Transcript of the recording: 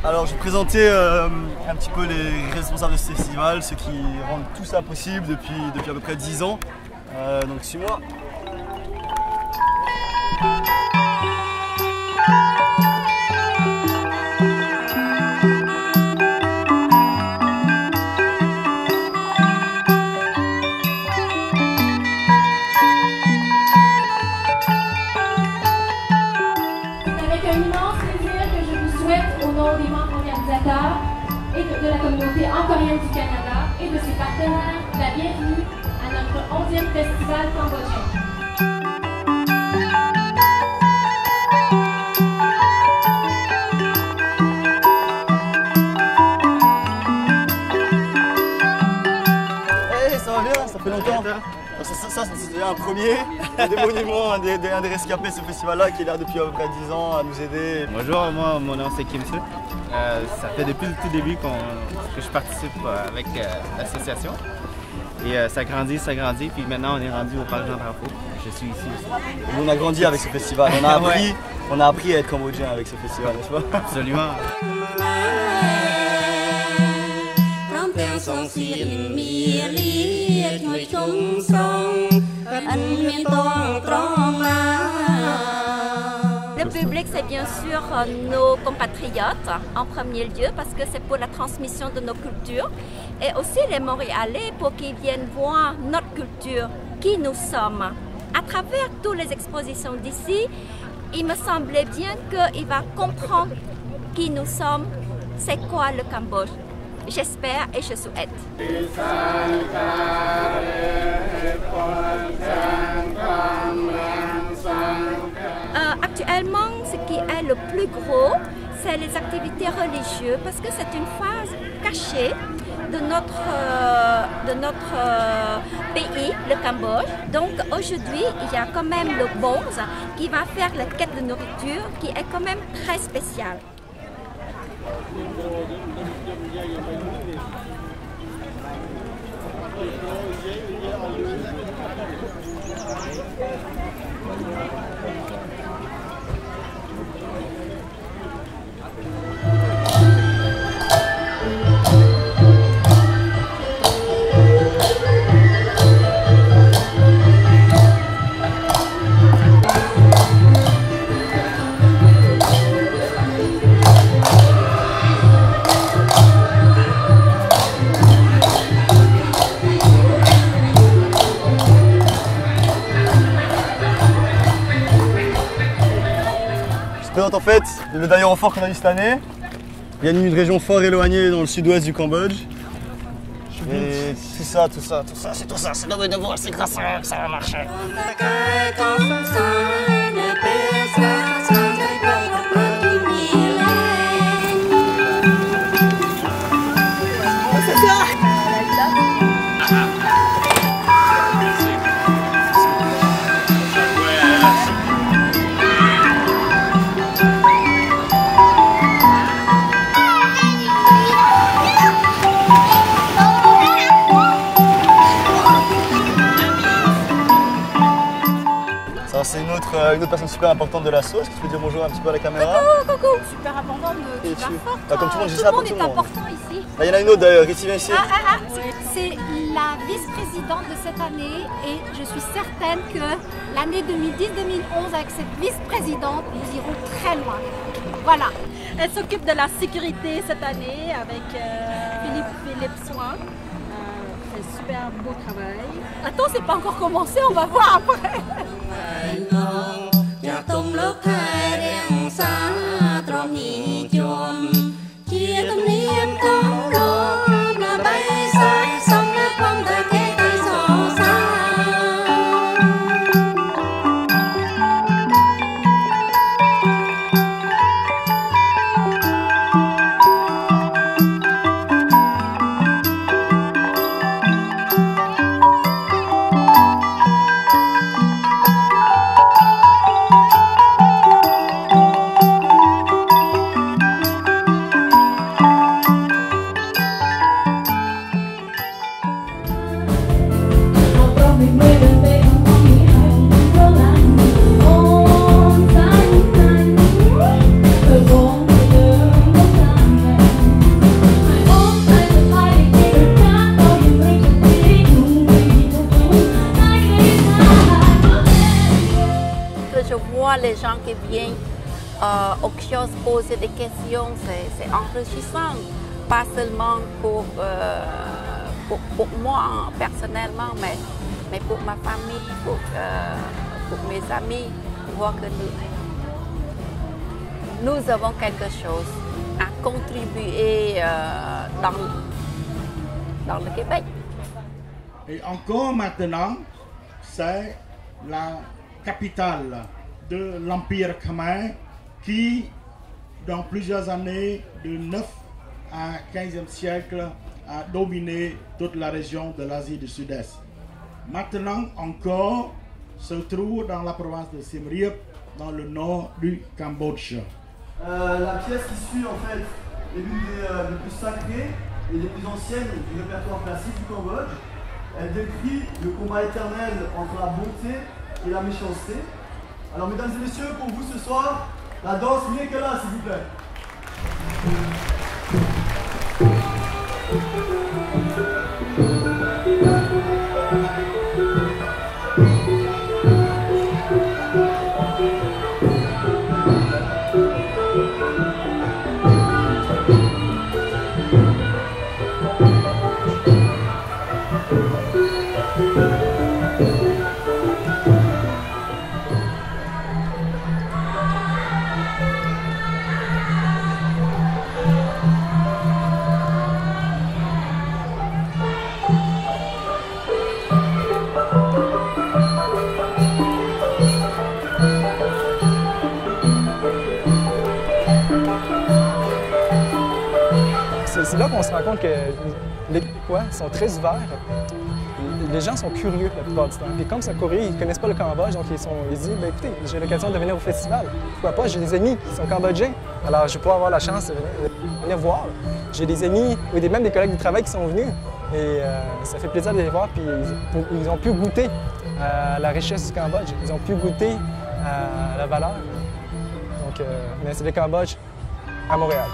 Alors je vais présenter un petit peu les responsables de ce festival, ceux qui rendent tout ça possible depuis à peu près 10 ans. Donc suis-moi. Et de la communauté encorienne du Canada et de ses partenaires, la bienvenue à notre 11e festival cambodgien. Hey, ça va bien, ça fait longtemps. Ça c'est déjà un premier, des monuments, un des rescapés de ce festival-là qui est là depuis à peu près 10 ans à nous aider. Bonjour, moi mon nom c'est Kim Su. Ça fait depuis le tout début que je participe avec l'association. Et ça grandit, puis maintenant on est rendu au Parc Jean-Drapeau. Je suis ici aussi. On a grandi avec ce festival, on a appris à être cambodgien avec ce festival, n'est-ce pas? Absolument. Le public, c'est bien sûr nos compatriotes en premier lieu parce que c'est pour la transmission de nos cultures et aussi les Montréalais pour qu'ils viennent voir notre culture, qui nous sommes. À travers toutes les expositions d'ici, il me semblait bien qu'il va comprendre qui nous sommes, c'est quoi le Cambodge. J'espère et je souhaite. Actuellement, ce qui est le plus gros, c'est les activités religieuses parce que c'est une phase cachée de notre pays, le Cambodge. Donc aujourd'hui, il y a quand même le bonze qui va faire la quête de nourriture qui est quand même très spéciale. En fait, le dernier renfort qu'on a eu cette année, il y a une région fort éloignée dans le sud-ouest du Cambodge. Et tout ça, c'est dommage de voir, c'est grâce à eux que ça va marcher. C'est une autre personne super importante de l'asso. Est-ce que tu peux dire bonjour un petit peu à la caméra? Coucou, super importante, tu vas fort. Comme tout le monde, je dis tout ça le pour monde tout est le monde. important ici. Là, il y en a une autre d'ailleurs, qui vient ici. C'est la vice-présidente de cette année et je suis certaine que l'année 2010-2011, avec cette vice-présidente, nous irons très loin. Voilà. Elle s'occupe de la sécurité cette année avec Philippe Soin. C'est un super beau travail. Attends, c'est pas encore commencé, on va voir après. je vois les gens qui viennent au kiosque poser des questions, c'est enrichissant. Pas seulement pour moi personnellement, mais pour ma famille, pour mes amis, voir que nous avons quelque chose à contribuer dans le Québec. Et encore maintenant, c'est la capitale de l'Empire khmer qui, dans plusieurs années, de 9 à 15e siècle, a dominé toute la région de l'Asie du Sud-Est. Maintenant encore, se trouve dans la province de Siem Reap, dans le nord du Cambodge. La pièce qui suit en fait est l'une des plus sacrées et des plus anciennes du répertoire classique du Cambodge. Elle décrit le combat éternel entre la bonté et la méchanceté. Alors mesdames et messieurs, pour vous ce soir, la danse Miekela, s'il vous plaît. C'est là qu'on se rend compte que les Québécois sont très ouverts. Les gens sont curieux la plupart du temps. Et comme ils sont curieux, ils ne connaissent pas le Cambodge, donc ils disent ben, écoutez, j'ai l'occasion de venir au festival. Pourquoi pas? J'ai des amis qui sont cambodgiens, alors je vais pouvoir avoir la chance de venir voir. J'ai des amis, ou même des collègues du travail qui sont venus. Et ça fait plaisir de les voir, puis ils ont pu goûter à la richesse du Cambodge. Ils ont pu goûter à la valeur. Donc, mais c'est le Cambodge à Montréal.